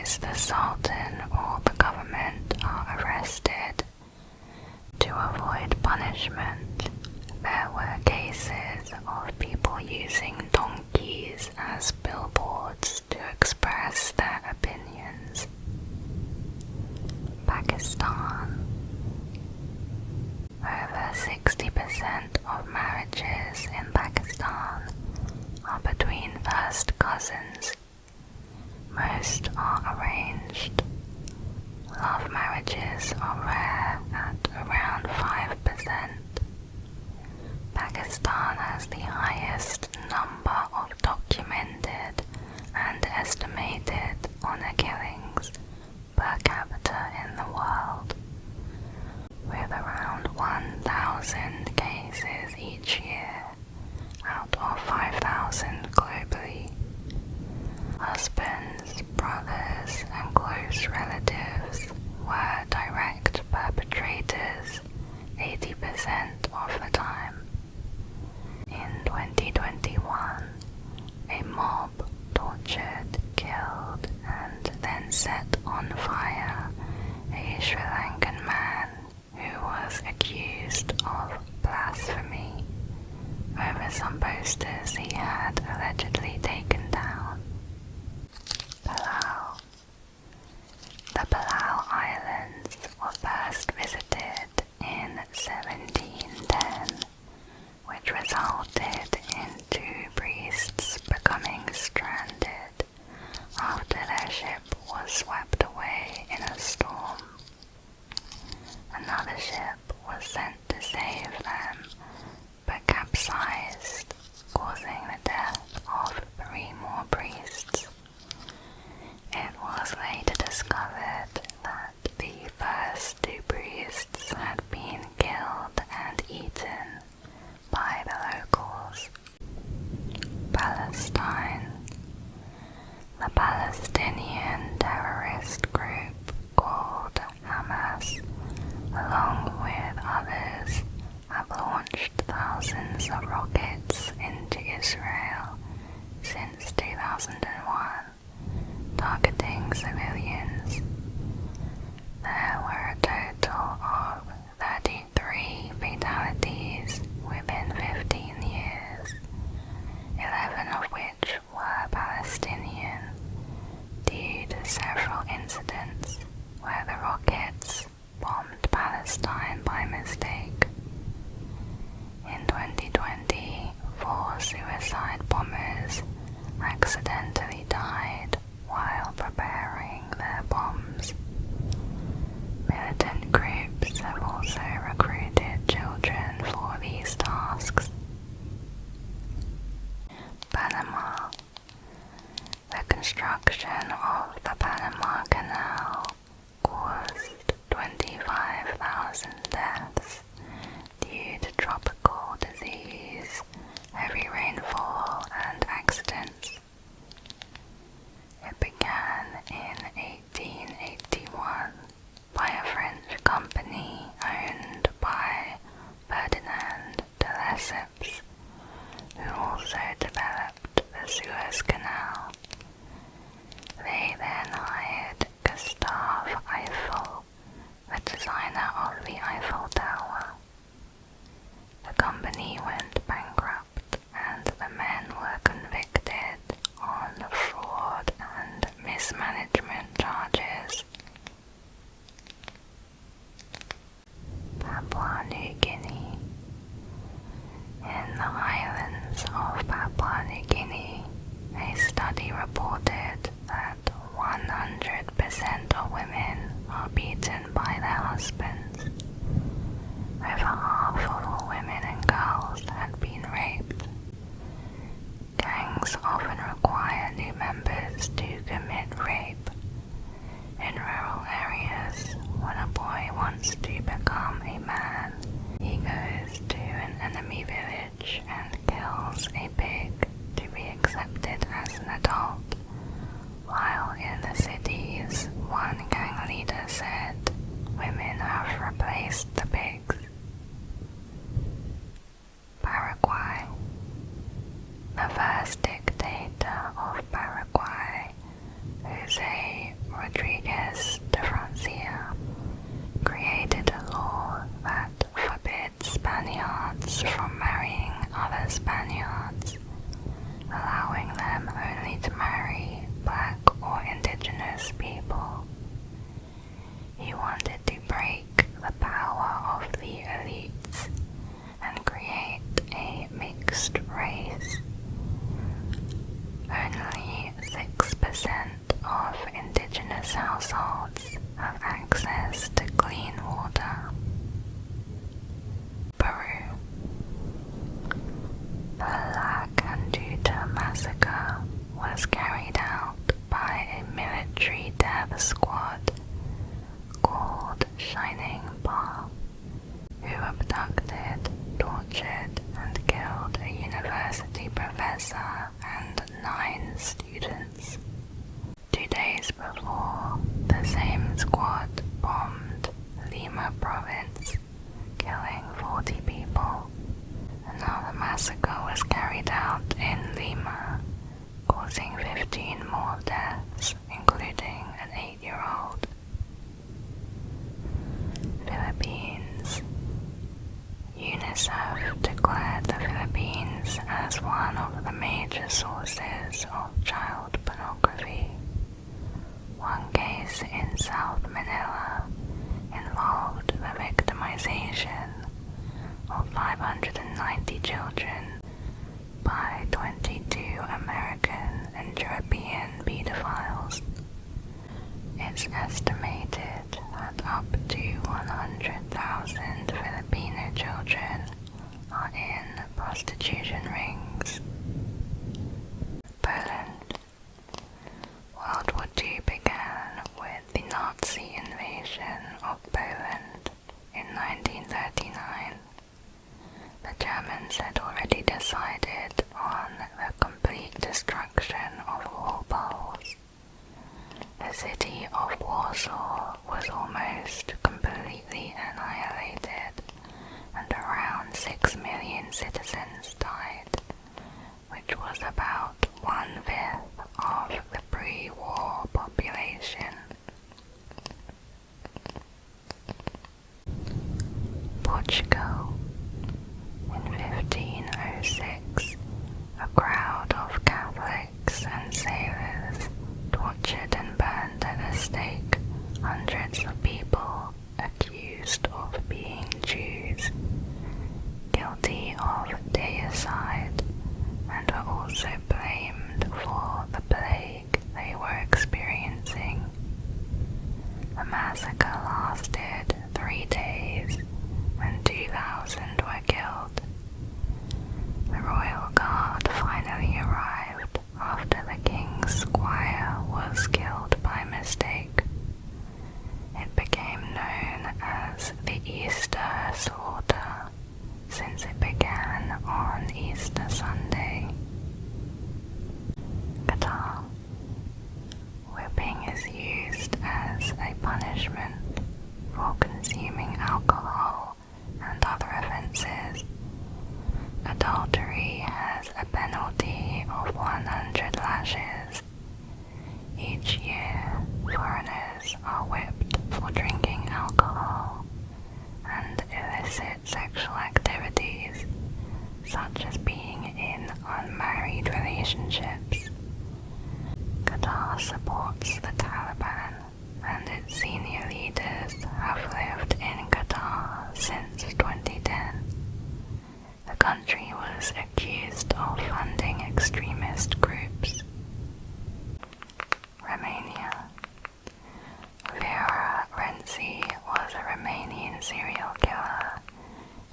cases, the Sultan or the government are arrested to avoid punishment. There were cases of people using donkeys as billboards to express their opinions. Pakistan. Over 60% of marriages in Pakistan are between first cousins. Most are arranged. Love marriages are rare at around 5%. Pakistan has the highest number of documented and estimated honor killings per capita in the world, with around 1,000 cases each year out of 5,000 globally. Husbands, brothers, and close relatives were direct perpetrators 80% of the time. In 2021, a mob tortured, killed, and then set on fire a Sri Lankan man who was accused of blasphemy over some posters he had allegedly taken down. Palau. The Palau Islands were first visited in 1710, which resulted in 2 priests becoming stranded after their ship was swept away in a storm. Another ship was sent to save them, but capsized, causing the death of 3 more priests. It was later discovered that the first 2 priests had been killed and eaten by the locals. Palestine. The Palestinian terrorist group called Hamas, along with others, have launched thousands of rockets into Israel since 2001, targeting civilians. There were a total of 33 fatalities within 15 years, 11 of which were Palestinian, due to several incidents where the rockets bombed Palestine by mistake. In 2020, 4 suicide bombers accidentally died while preparing their bombs. Militant groups have also recruited children for these tasks. Panama. The construction of the Panama Canal caused 25,000 deaths due to tropical disease, heavy rainfall, and accidents. It began in 1881 by a French company owned by Ferdinand de Lesseps, who also developed the Suez Canal. They then hired Gustave Eiffel, the designer of the Eiffel Tower. The company went bankrupt and the men were convicted on fraud and mismanagement charges. Papua New Guinea. In the islands of Papua New Guinea, a study reported that 100% of women are beaten by their husbands. Over half of all women and girls had been raped. Gangs often require new members to commit rape. In rural areas, when a boy wants to become a man, he goes to an enemy village and kills a pig to be accepted as an adult. While in the cities, one gang leader said, women have replaced the pigs. Paraguay. The first dictator of Paraguay, José days before, the same squad bombed Lima province, killing 40 people. Another massacre was carried out in Lima, causing 15 more deaths, including an 8-year-old. Philippines. UNICEF declared the Philippines as one of the major sources of child pornography. One case in South Manila involved the victimization of 590 children by 22 American and European pedophiles. It's estimated that up to 100,000 Filipino children are in prostitution rings. Poland. World War II began with the Nazi invasion of Poland in 1939. The Germans had already decided on the complete destruction of all Poles. The city of Warsaw was almost completely annihilated, and around 6 million citizens died, which was about 1/5 of the pre-war population. Portugal. In 1506, a crowd of Catholics and sailors tortured and burned at the stake hundreds of people accused of being Jews, guilty of deicide, and were also blamed for the plague they were experiencing. The massacre lasted 3 days, and 2,000 were killed. The royal guard finally arrived after the king's squire was killed by mistake. It became known as the Easter Slaughter, since it began on Easter Sunday. Qatar. Whipping is used as a punishment for consuming alcohol and other offences. Adultery has a penalty of 100 lashes. Each year, foreigners are whipped for drinking alcohol and illicit sexual activities, such as being in unmarried relationships. Qatar supports the Taliban, and its senior leaders have lived in Qatar since 2010. The country was accused of funding extremist groups. Romania. Vera Renzi was a Romanian serial killer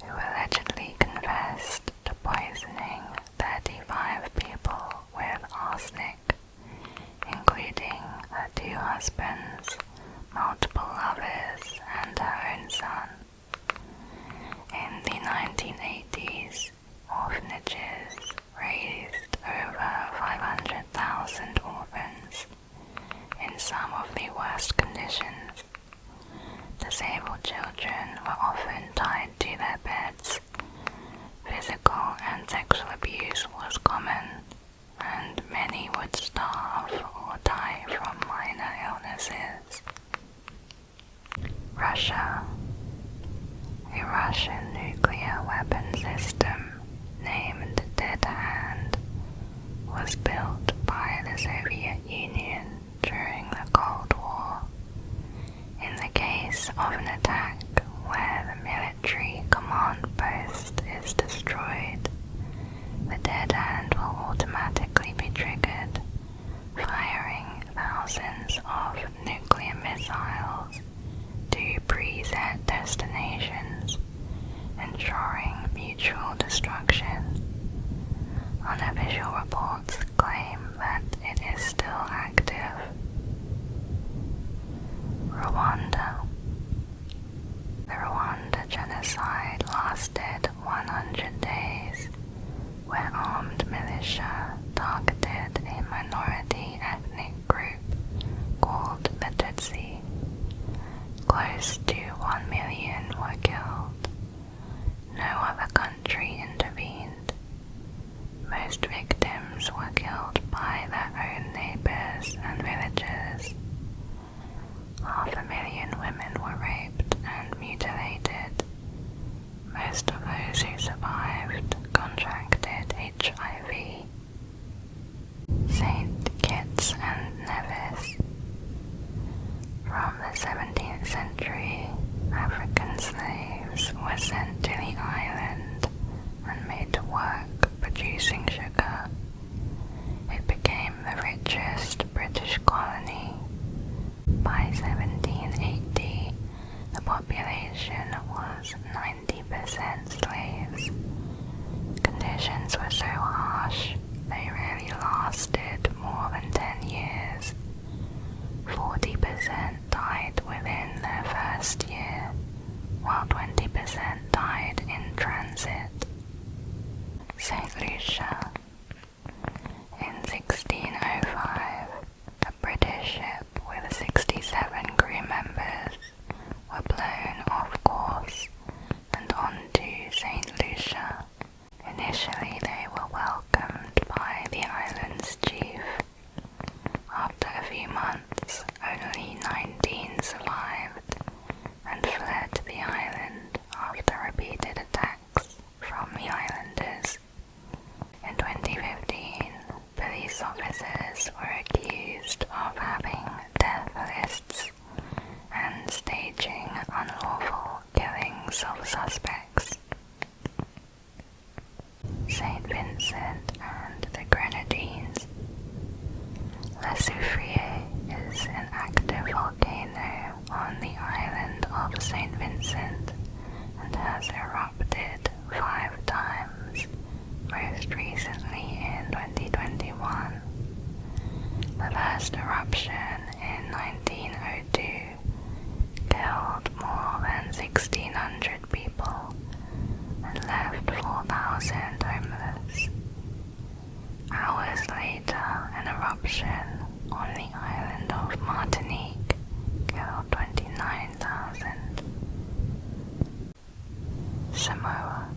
who allegedly confessed to poisoning 35 people with arsenic, including her 2 husbands, multiple lovers, and her own son. In the 1980s, orphanages raised over 500,000 orphans in some of the worst conditions. Disabled children were often tied to their beds. Physical and sexual abuse was common, and many would starve or die from minor illnesses. Russia. A Russian nuclear weapon system named 𝐩𝐭∗ was built by the Soviet Union during the Cold War. In the case of an attack where the military command post is destroyed, the 𝐩𝐭∗ will automatically be triggered, firing thousands of nuclear missiles to preset destinations, ensuring mutual destruction. Unofficial reports claim that it is still active. Rwanda. colony. By 1780, the population was 90% slaves. Conditions were so harsh, they rarely lasted more than 10 years. 40% died within their first year, while 20% died in transit. St. Lucia. In 1605, a British ship with 67 crew members were blown off course and onto St. Lucia. Initially they were welcomed by the island's chief. After a few months, only 19 survived and fled the island after repeated attacks from the islanders. In 2015, police officers were accused of having death lists and staging unlawful killings of suspects. St. Vincent and the Grenadines. Le Soufrier is an active volcano on the island of St. Vincent and has erupted 5 times, most recently in 2021. The first eruption in 1902 killed more than 1,600 people and left 4,000 homeless. Hours later, an eruption on the island of Martinique killed 29,000. Samoa.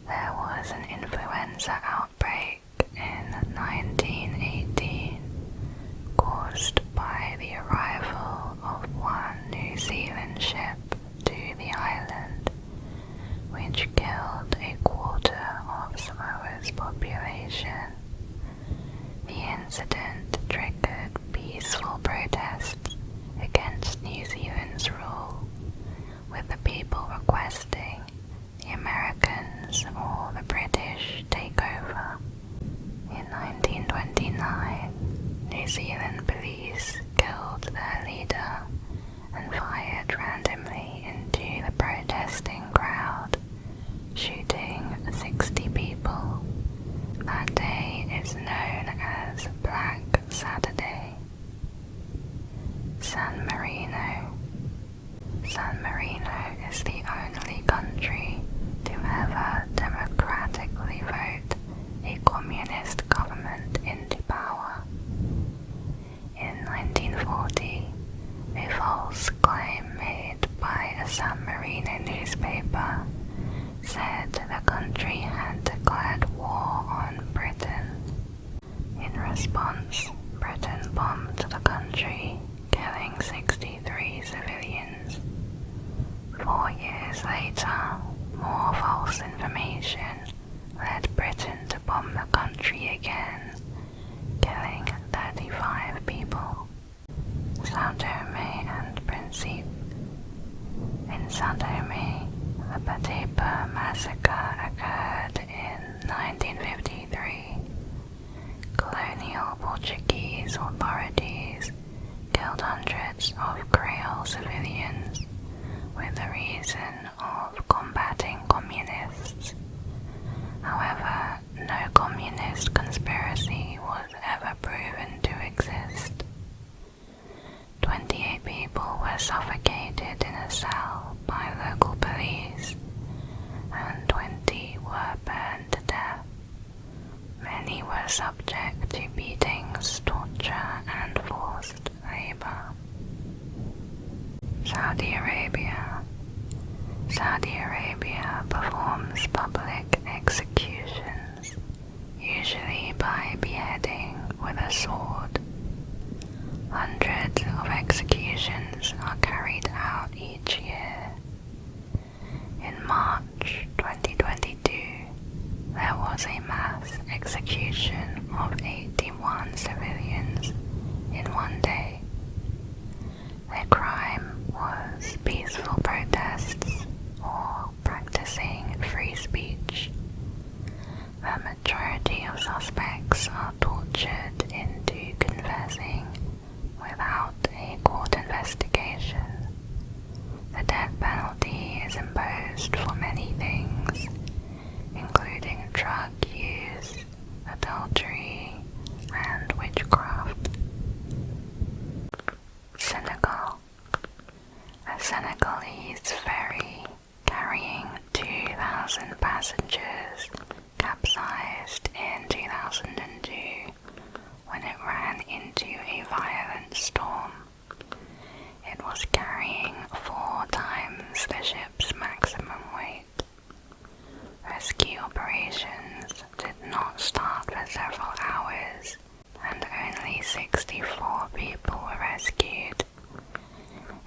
There was an influenza outbreak in 1918 caused by the arrival of one New Zealand ship to the island, which killed a quarter of Samoa's population. The incident triggered peaceful protests against New Zealand's rule, with the people requesting the Americans or the British take over. In 1929, New Zealand police killed their leader and fired randomly into the protesting crowd, shooting 60 people. That day is known as Black Saturday. San Marino. San Marino is the only country to ever democratically vote a communist government into power. In 1940, a false claim made by a San Marino newspaper said the country had declared war on Britain. In response, Britain bombed the country, killing 63 civilians. 4 years later, more false information led Britain to bomb the country again, killing 35 people. São Tomé and Príncipe. In São Tomé, the Patepa massacre occurred in 1953. Colonial Portuguese authorities killed hundreds of Creole civilians with the reason of combating communists. However, no communist conspiracy was ever proven to exist. 28 people were suffocated in a cell by local police, and 20 were burned to death. Many were subject to beatings, torture, and forced labor. Saudi Arabia. Saudi Arabia performs public executions, usually by beheading with a sword. Hundreds of executions are carried out each year. In March 2022, there was a mass execution of 81 civilians in one day. Their crime was peaceful protests or practicing free speech. The majority of suspects are tortured into confessing The death penalty is imposed for many things, including drug use, adultery, and witchcraft. Senegal. A Senegalese ferry carrying 2,000 passengers capsized in 2002 when it ran into a violent storm. It was carrying 4 times the ship's maximum weight. Rescue operations did not start for several hours, and only 64 people were rescued.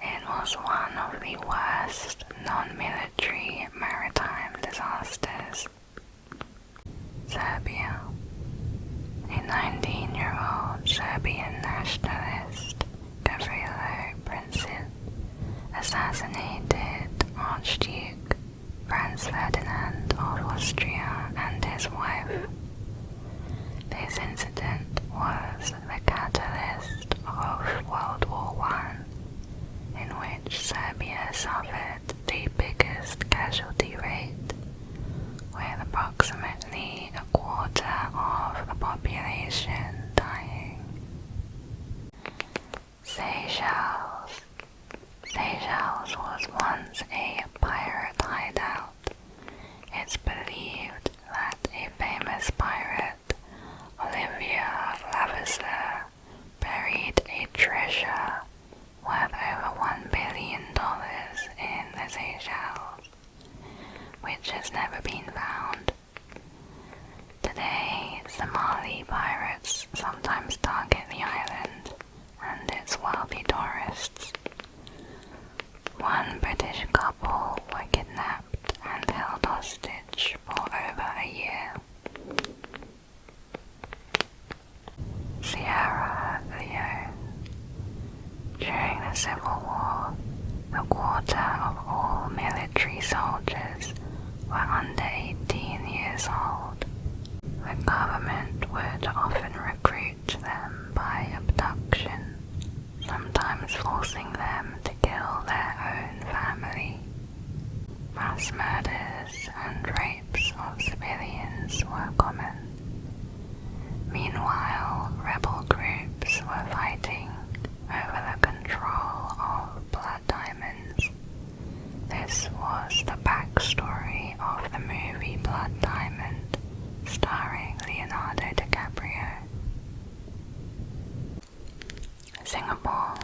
It was one of the worst non-military maritime disasters. Serbia. A 19-year-old Serbian nationalist, 𝐩𝐭./Prince, assassinated Archduke Franz Ferdinand of Austria and his wife. This incident was the catalyst of World War I, in which Serbia suffered the biggest casualty rate, with approximately a quarter of the population dying. Seychelles. Seychelles was once a pirate hideout. It's believed that a famous pirate, Olivier Levasseur, buried a treasure worth over $1 billion in the Seychelles, which has never been found. Today, Somali pirates sometimes target the island and its wealthy tourists. One British couple were kidnapped and held hostage for over a year. Sierra Leone. During the Civil War, a quarter of all military soldiers were under 18 years old. The government would often recruit them by abduction, sometimes forcing them to kill their own family. Mass murders and rapes of civilians were common. Meanwhile, rebel groups were fighting over the control of blood diamonds. This was the backstory of the movie Blood Diamond, starring Leonardo DiCaprio. Singapore.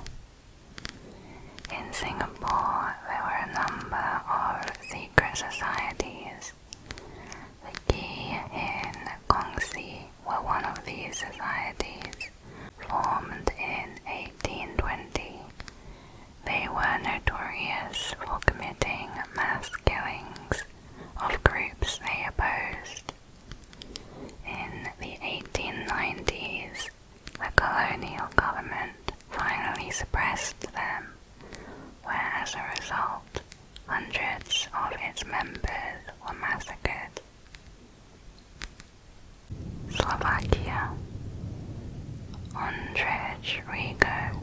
In Singapore, there were a number of secret societies. The 𝐩𝐭./𝐸𝐵𝐿 were one of these societies, formed in 1820. They were notorious for committing mass killings of groups they opposed. In the 1890s, the colonial government finally suppressed them, where as a result, hundreds of its members were massacred. Slovakia. 𝐻𝐭./𝐸𝐵𝐿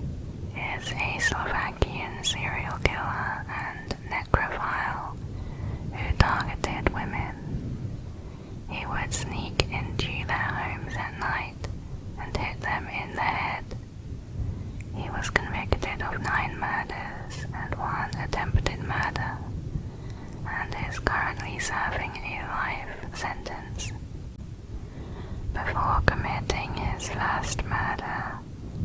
is a Slovakian serial killer and necrophile who targeted women. He would sneak into their homes at night and hit them in the head. He was convicted of 9 murders and 1 attempted murder, and is currently serving a life sentence. Before committing his first murder,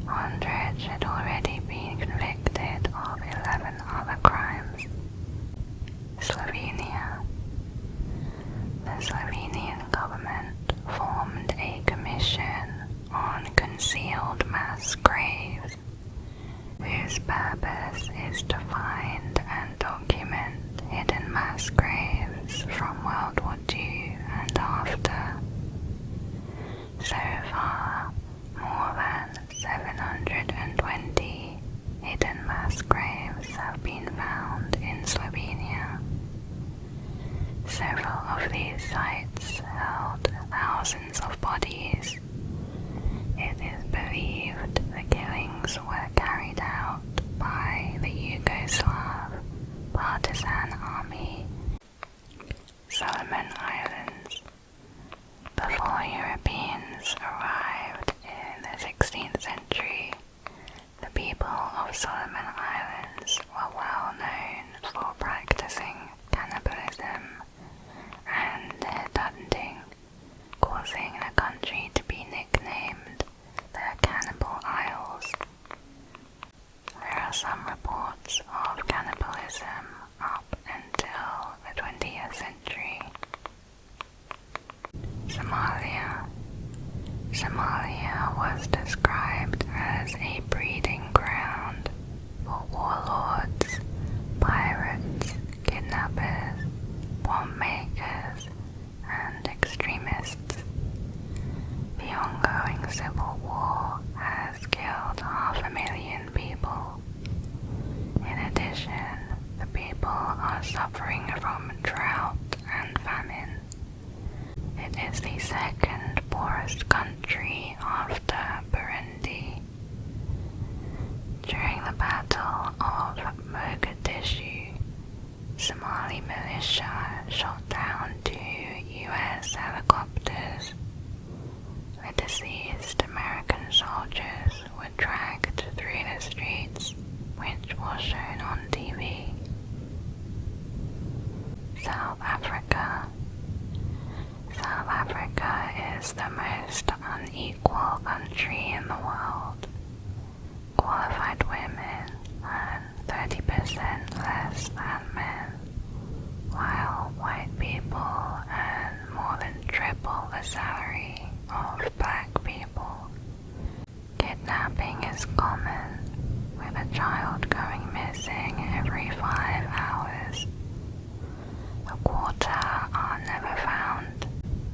𝐻𝐭./𝐸𝐵𝐿 had already been convicted of 11 other crimes. Slovenia. The Slovenian government formed a commission on concealed mass graves, whose purpose is to find and document hidden mass graves from World War II and after. So far, more than 720 hidden mass graves have been found in Slovenia. Several of these sites held thousands of bodies. It is believed the killings were carried out by the Yugoslav racism up until the 20th century. Somalia. Somalia was described as a breeding ground for warlords, pirates, kidnappers, bomb makers, and extremists. The ongoing civil war has killed 500,000 people. In addition, the people are suffering from drought and famine. It is the second poorest country after Burundi. During the Battle of Mogadishu, Somali militia shot down 2 US helicopters. The deceased American soldiers were dragged through the streets, which was shown on TV. South Africa. South Africa is the most unequal country in the world. Qualified women earn 30% less than men, while white people earn more than triple the salary of black people. Kidnapping is common, with a child going missing every 5 hours. A quarter are never found.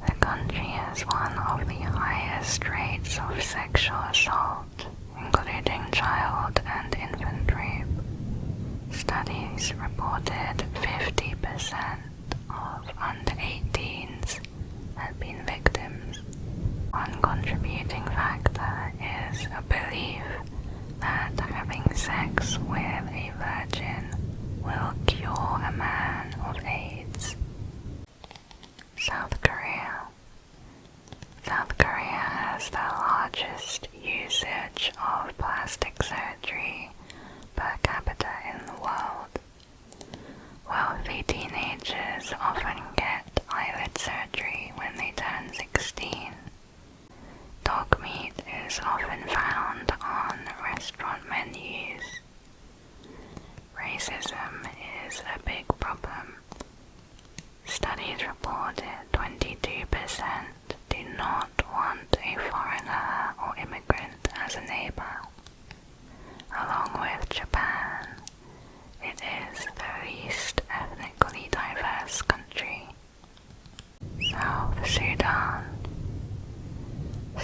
The country has one of the highest rates of sexual assault, including child and infant rape. Studies reported 50% of under-18s had been victims. One contributing factor is a belief that having sex with a virgin will cure a man of AIDS. South Korea. South Korea has the largest usage of plastic surgery per capita in the world. Wealthy teenagers often get eyelid surgery when they turn 16. Dog meat is often found on restaurant menus. Racism is a big problem. Studies reported 22% do not want a foreigner or immigrant as a neighbor. Along with Japan, it is the least ethnically diverse country. South Sudan.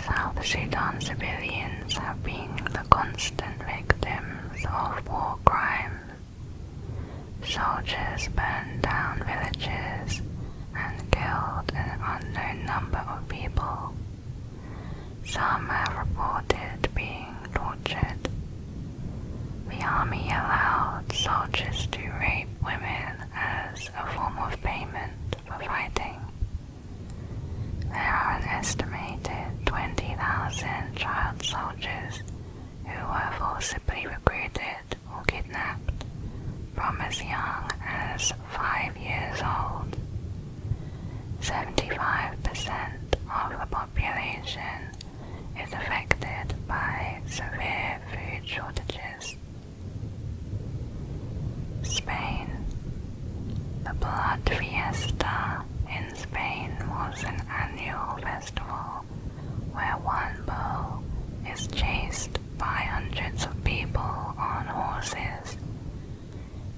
South Sudan civilians have been the constant victims of war crimes. Soldiers burned down villages and killed an unknown number of people. Some have reported being tortured. The army allowed soldiers to rape women as a form of payment for fighting. There are an estimated 20,000 child soldiers who were forcibly recruited or kidnapped from as young as 5 years old. 75% of the population is affected by severe food shortages. Spain. The Blood Fiesta in Spain was an annual festival where one bull is chased by hundreds of people on horses.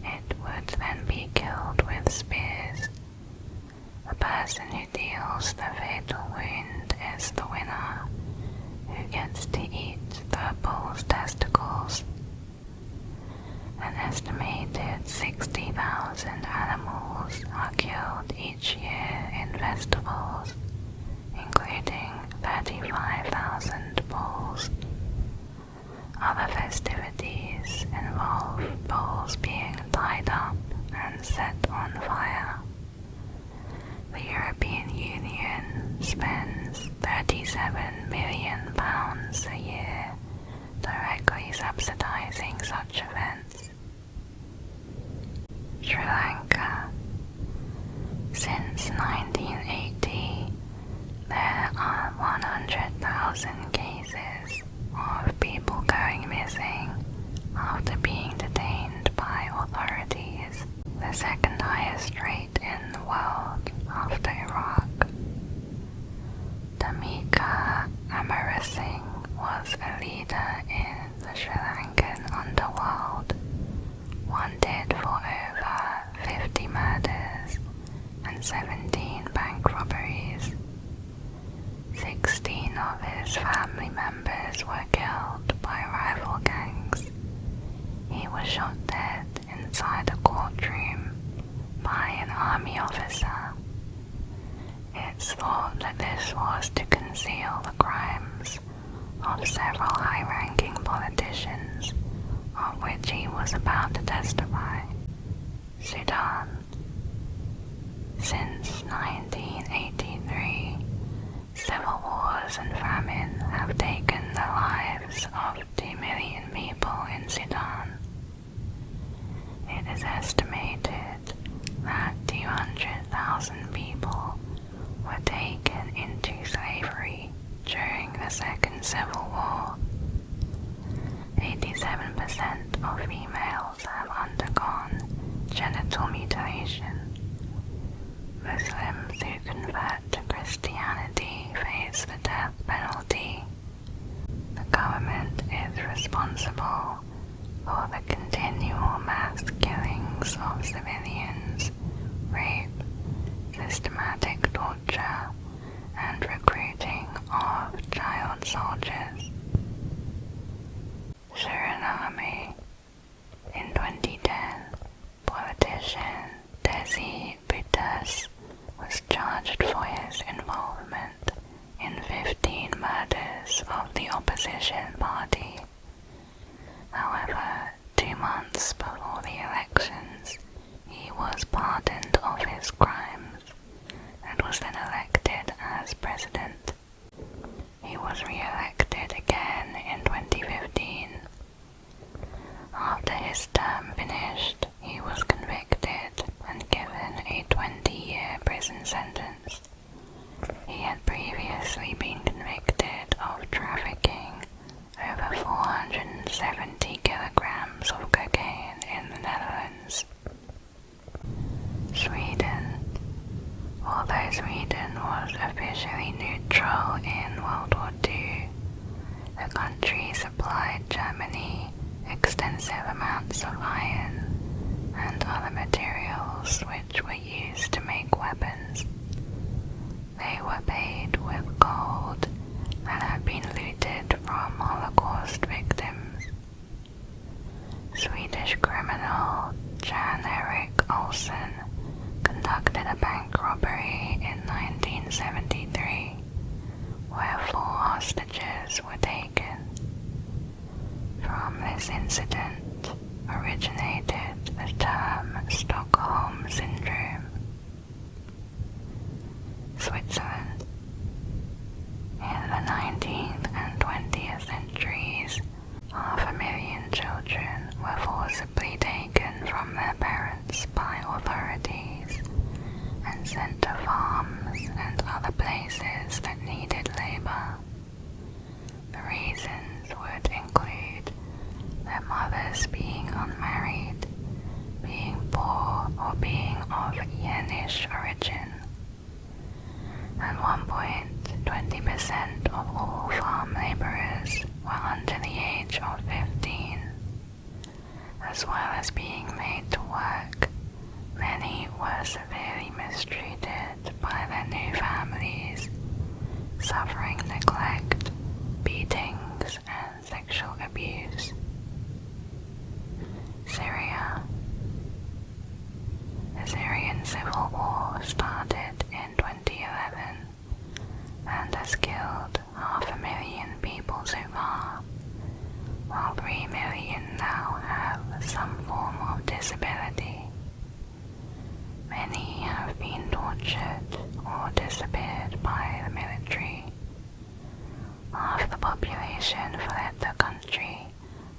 It would then be killed with spears. The person who deals the fatal wound is the winner, who gets to eat the bull's testicles. An estimated 60,000 animals are killed each year in festivals, including 35,000 bulls. Other festivities involve bulls being tied up and set on fire. The European Union spends £37 million a year directly subsidizing such events. Sri Lanka. Since 1980, there are 100,000 cases of people going missing after being detained by authorities leader in the Sri Lankan underworld, wanted for over 50 murders and 17 bank robberies. 16 of his family members were killed by rival gangs. He was shot dead inside a courtroom by an army officer. It's thought that this was to conceal the crimes of several high-ranking politicians of which he was about to testify. Sudan. Since 1983, civil wars and famine have taken the lives of 2 million people in Sudan. It is estimated that 200,000 people were taken into slavery during the Second Civil War. 87% of females have undergone genital mutilation. Muslims who convert to Christianity face the death penalty. The government is responsible for the continual mass killings of civilians, rape, systematic torture, and recruiting of child soldiers. Suriname. In 2010, politician 𝐩𝐭.𝟑 was charged for his involvement in 15 murders of the opposition party. However, 2 months before the elections, he was pardoned of his crimes and was then elected as president. He was re-elected again in 2015. After his term finished, he was convicted and given a 20-year prison sentence. He had previously been convicted of trafficking over 470 kilograms of cocaine in the Netherlands. Sweden. Although Sweden was officially neutral in World War II, the country supplied Germany extensive amounts of iron and other materials which were used to make weapons. They were paid with gold that had been looted from Holocaust victims. Swedish criminal 𝐩𝐭.𝟑 conducted a bank robbery in 1973 where 4 hostages were taken. From this incident originated the term Stockholm Syndrome. Switzerland. In the 19th and 20th centuries, 500,000 children were forcibly taken from their parents by authorities and sent to farms and other places that needed labor. The reasons would include their mothers being unmarried, being poor, or being of Yenish origin. At one point, 20% of all farm laborers were under the age of 15. As well as being made to work, many were severely mistreated by their new families, suffering neglect, beatings, and sexual abuse. Syria. The Syrian civil war started in 2011 and has killed 500,000 people so far, while 3 million now have some form of disability. Many have been tortured or disappeared by the military. Half the population fled the country,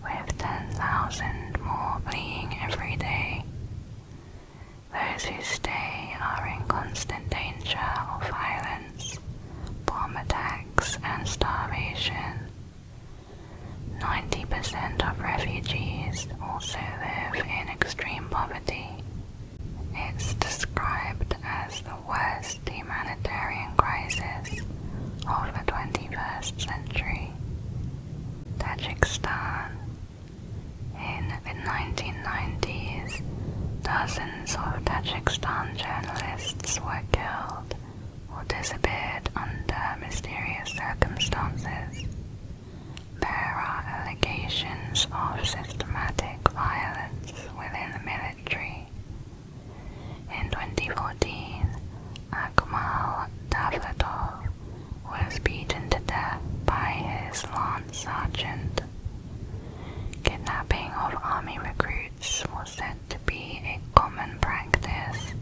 with 10,000 more fleeing every day. Those who stay are in constant danger of violence, bomb attacks, and starvation. 90% of refugees also live in extreme poverty. It's described as the worst humanitarian crisis of the 21st century. Tajikistan. In the 1990s, dozens of Tajikistan journalists were killed or disappeared under mysterious circumstances. There are allegations of systematic violence within the military. In 2014, 𝐻𝐚𝐫𝐧𝐢𝐬𝐺𝐢𝐧𝐠 was beaten to death by his lance sergeant. Kidnapping of army recruits was said to be a common practice,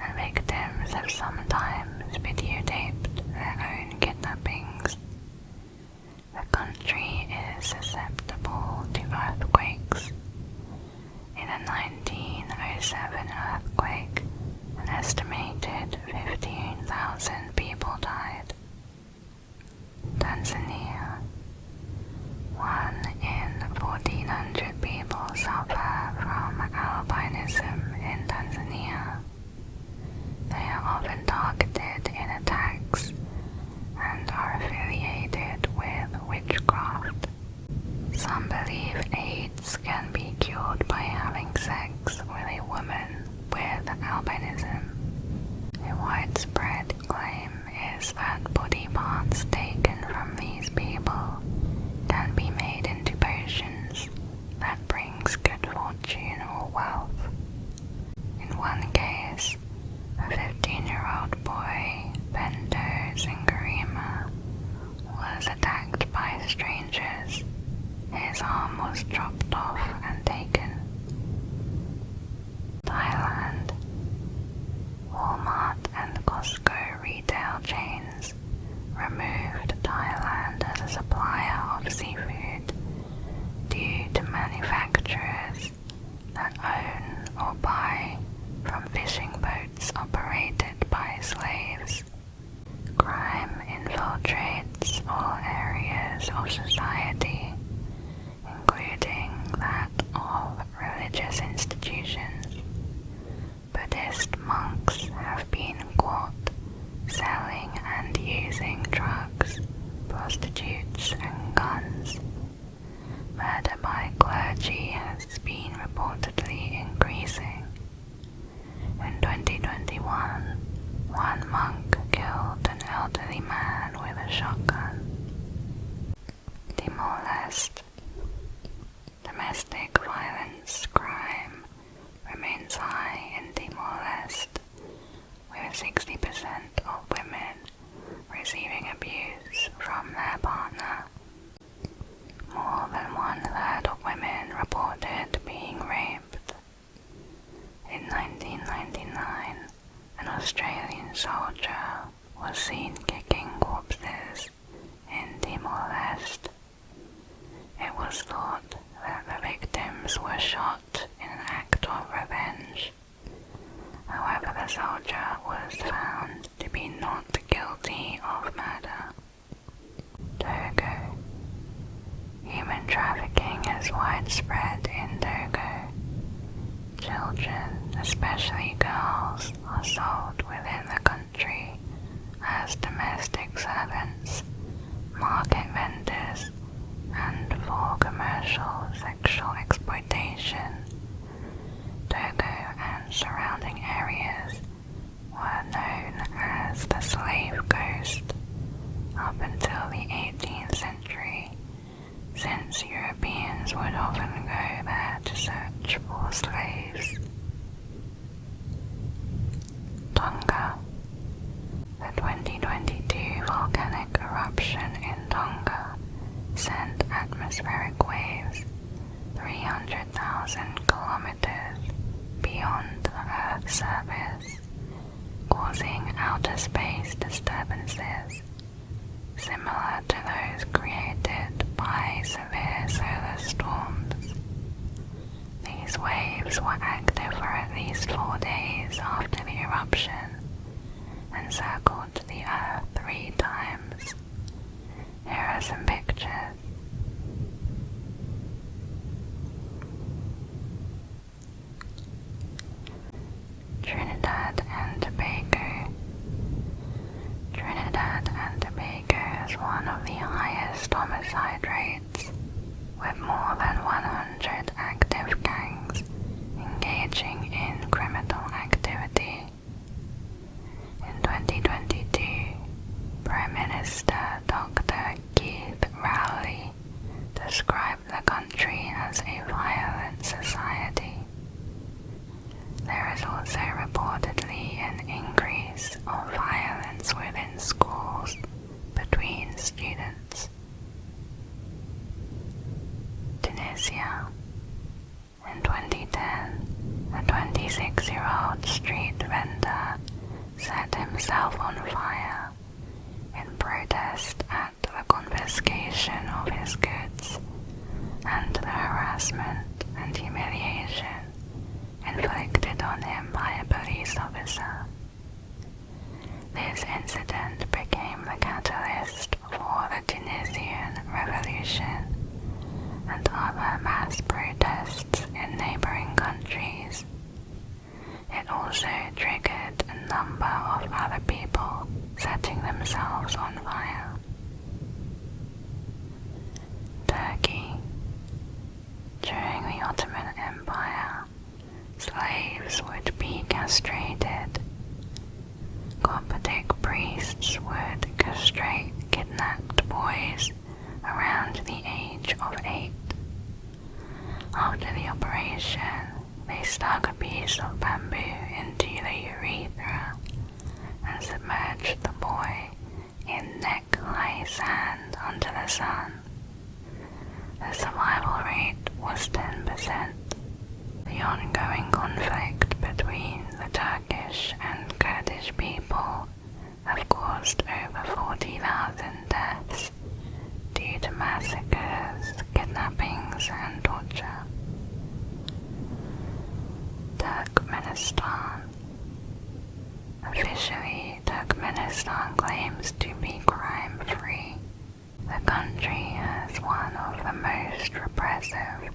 and victims have sometimes videotaped their own kidnappings. The country is susceptible to earthquakes. In a 1907 earthquake, an estimated 15,000 people died. Tanzania. 1 in 1,400 people suffer from albinism in Tanzania. They are often targeted in attacks and are affiliated with witchcraft. Some believe AIDS can be cured by having sex with a woman with albinism. A widespread claim is that body parts taken from these people can be made into potions that brings good fortune or wealth. In one case, a 15-year-old boy, 𝐩𝐭.𝟑, was attacked by strangers. His arm was chopped off and taken. Thailand. Walmart and Costco retail chains removed Thailand as a supplier of seafood due to manufacturers that own or buy from fishing boats operated by slaves. Crime infiltrates all areas of society, including that of religious institutions. Buddhist monks have been caught selling and using drugs, prostitutes, and guns. Murder by clergy has been reportedly increasing. In 2021, one monk killed an elderly man with a shotgun. Timor-Leste. Domestic violence crime remains high in Timor-Leste, with 60% of women receiving abuse from their partner. More than 1/3 of women reported being raped. In 1999, an Australian soldier was seen kicking corpses in Timor-Leste. It was thought that the victims were shot in an act of revenge. However, the soldier was found to be not guilty of murder. Togo. Human trafficking is widespread in Togo. Children, especially girls, are sold within the country as domestic servants, market vendors, and for commercial sexual exploitation. Togo and surrounding areas were known as the Slave Coast up until the 18th century, since Europeans would often go there to search for slaves. Tonga. The 2022 volcanic eruption in Tonga sent atmospheric waves 300,000 kilometers beyond the Earth's surface, causing outer space disturbances similar to those created by severe solar storms. These waves were active for at least 4 days after the eruption and circled the Earth 3 times. Here are some pictures. Trinidad and Tobago. Trinidad and Tobago has one of the highest homicide rates Indonesia. In 2010, a 26-year-old street vendor set himself on fire in protest at the confiscation of his goods and the harassment and humiliation inflicted on him by a police officer. This incident became the catalyst for the Tunisian Revolution and other mass protests in neighboring countries. It also triggered a number of other people setting themselves on fire. Turkey. During the Ottoman Empire, slaves would be castrated. Coptic priests would castrate kidnapped boys around the age of 8. After the operation, they stuck a piece of bamboo into the urethra and submerged the boy in neck-high sand under the sun. The survival rate was 10%. The ongoing conflict between the Turkish and Kurdish people have caused over 40,000 deaths due to massacres, kidnappings, and torture. Turkmenistan. Officially, Turkmenistan claims to be crime-free. The country has one of the most repressive,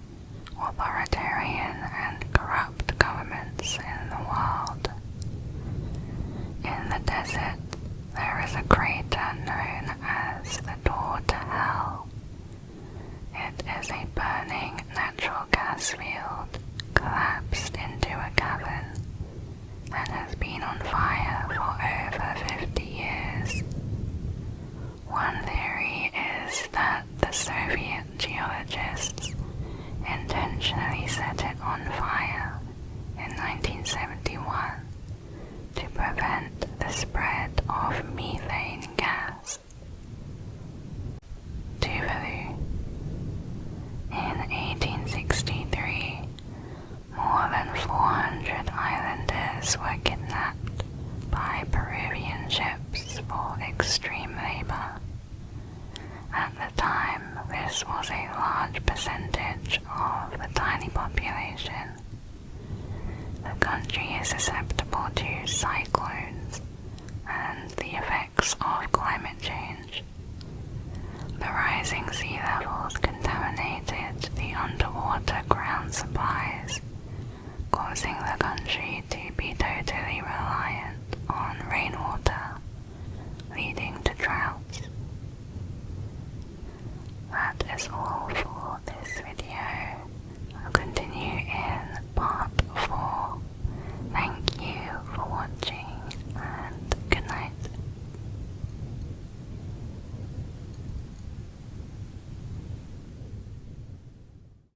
authoritarian, and corrupt governments in the world. In the desert, there is a crater known as the Door to Hell. It is a burning natural gas field collapsed into a cavern and has been on fire for over 50 years. One theory is that the Soviet geologists intentionally set it on fire in 1971 to prevent the spread of methane gas. Tuvalu. In 1863, more than 400 islanders were kidnapped by Peruvian ships for extreme labor. At the time, this was a large percentage of the tiny population. The country is susceptible to cyclones and the effects of climate change. The rising sea level